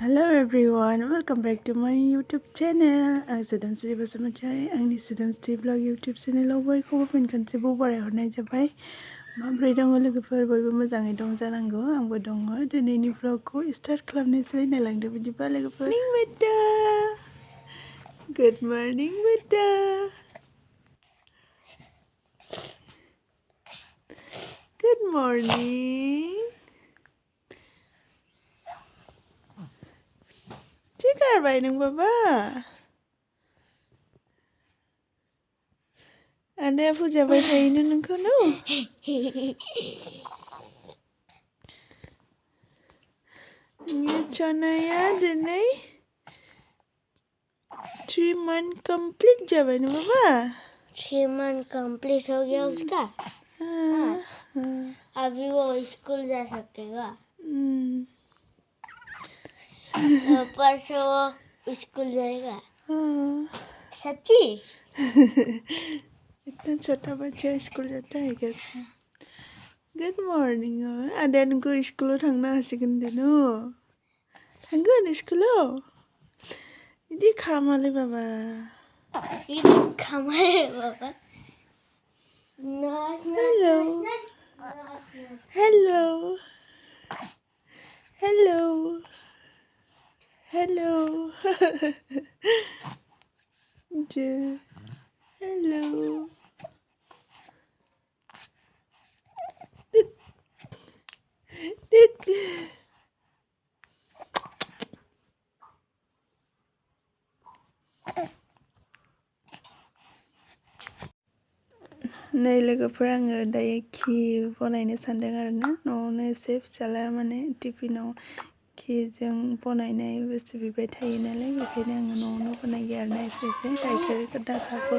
Hello everyone, welcome back to my YouTube channel. I'm Swdwmsri Basumatari. Angni Swdwmsri vlog YouTube channel बयखौबो फिन खनसेबाव बरायहरनाय जाबाय। माब्रै दङ लोगोफोर बयबो मोजाङै दं जानांगौ आंबो दङ। दिनैनि vlogखौ स्टार्ट खालामनोसै नायलांदो बिदिबा लोगोफोर। Good morning Buddha. Good morning. Sikarबाय नों बाबा? आदाया फुजाबाय थायोनो नोंखौ न? चनाया दिनै 3 month complete जाबाय ना बाबा? 3 month complete हो गया उसका। अभी वो स्कूल जा सकेगा। परसों वो स्कूल जाएगा। सच्ची? इतना छोटा बच्चा स्कूल जाता है क्या? गुड मॉर्निंग आदाया नोंखौ स्कूलाव थांनो हासिगोन दे न? थांगोन स्कूलाव? इदि खामालै बाबा। इदि खामालै बाबा। Hello. Hello. Hello. Hello. Hello. नै लोगोफोर आङो दायो घी बनायनो सानदों आरोना न'आवनो एसे फिसाला माने टिफिनाव घीजों बनायनाय बुस्थु बिबाय थायो नालाय बेखायनो आङो न'आवनो बनायो आरोना एसे गाइखेर दाखाखौ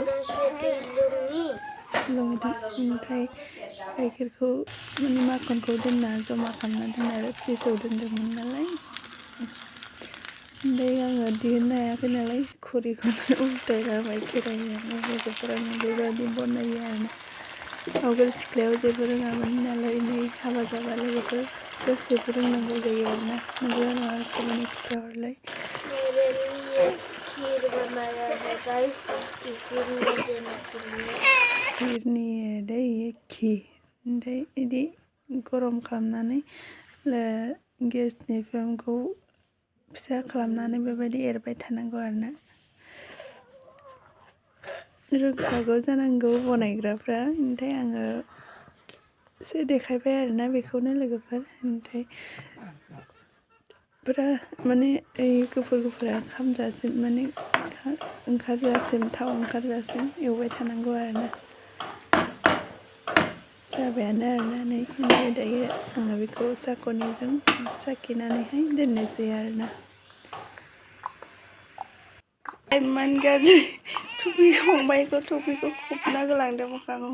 ओमफ्राय गाइखेरखौ माने माखनखौ दोनना जमा खालामना दोनो आरो फ्रिजआव दोनदोंमोन नालाय ओमफ्राय आङो दिहुननो हायाखै नालाय खुरैखौनो उल्टायलाबाय खेराइयानो लोगोफोर आङो बेबायदि बनायो आरोना आवगोल सिख्लायाव जेबो रोङामोन नालाय नै हाबा जाबा लोगोफोर गासैबो रोंनांगौ जायो आरोना नंगौना नङा कमेन्ट खिन्थाहरलाय। मेरे लिए खीर बनाया है गाइस टिफिन में देने के लिए। खीरनि दै घी ओमफ्राय इदि गरम खालामनानै गेसनि फ्लेमखौ फिसा खालामनानै बेबायदि एरबाय थानांगौ आरोना रोंखागौ जानांगौ बनायग्राफ्रा ओमफ्राय आङो एसे देखायबाय आरोना बेखौनो लोगोफोर ओमफ्राय पुरा माने गुफुर गुफुरा खामजासिम माने ओंखारजासिम थाव ओंखारजासिम एवबाय थानांगौ आरोना जाबायानो आरोना नै ओमफ्राय दायो आङो बेखौ साखनिजों साखिनानैहाय दोननोसै आरोना इमान गाज्रि टुपि फंबायखौ टुपिखौ खोबना गालांदों मोखाङाव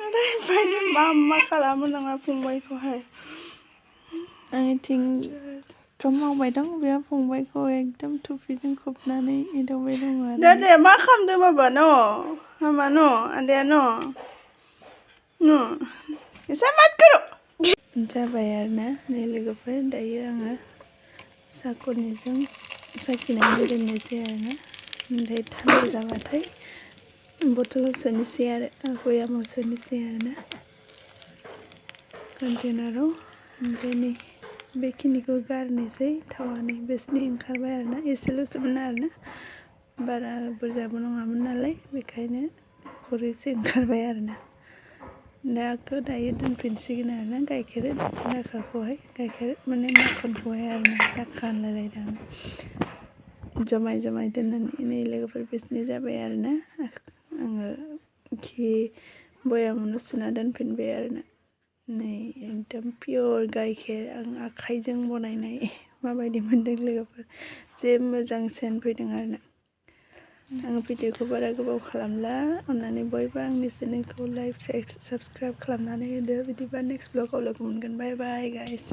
ओरैबायदि मा खालामो नङा फंबायखौहाय आंनिथिं मावबाय दं बे फंबायखौ एकदम टुपिजों खोबनानै एदावबाय दङ आरो दादे मा खालामदों बाबा न' हामा न' आदाया न' एसे मात करो जाबाय आरोना नै लोगोफोर दायो आङो साखनिजों साखिनानै दोननोसै आरोना ओमफ्राय थान्दा जाबाथाय बथलाव सोनोसै आरो बयामाव सोनोसै आरोना कन्टेनाराव ओमफ्राय नै बेखिनिखौ गारनोसै थावानो बेसनि ओंखारबाय आरोना एसेल'सोमोन आरोना बारा बुरजाबो नङामोन नालाय बेखायनो खुरैसे ओंखारबाय आरोना दाखौ दायो दोनफिनसिगोन आरोना गाइखेर दाखाखौहाय गाइखेर माने माखनखौहाय आरोना दाखा होनलायलायदों आं जमाय दोननानै नै लोगोफोर बिसनि जाबाय आरोना आङो घी बयामावनो सुना दोनफिनबाय आरोना नै एकदम पियर गाइखेर आं आखाइजों बनायनाय माबायदि मोनदों लोगोफोर जे मोजां सेन्ट फैदों आरोना आं भिडिअखौ बारा गोबाव खालामला अन्नानै बयबो आंनि चेनेलखौ लाइक साबस्क्राइब खालामनानै होदो बिदिबा नेक्स्ट ब्लगाव लोगो मोनगोन बाय बाय गाइस।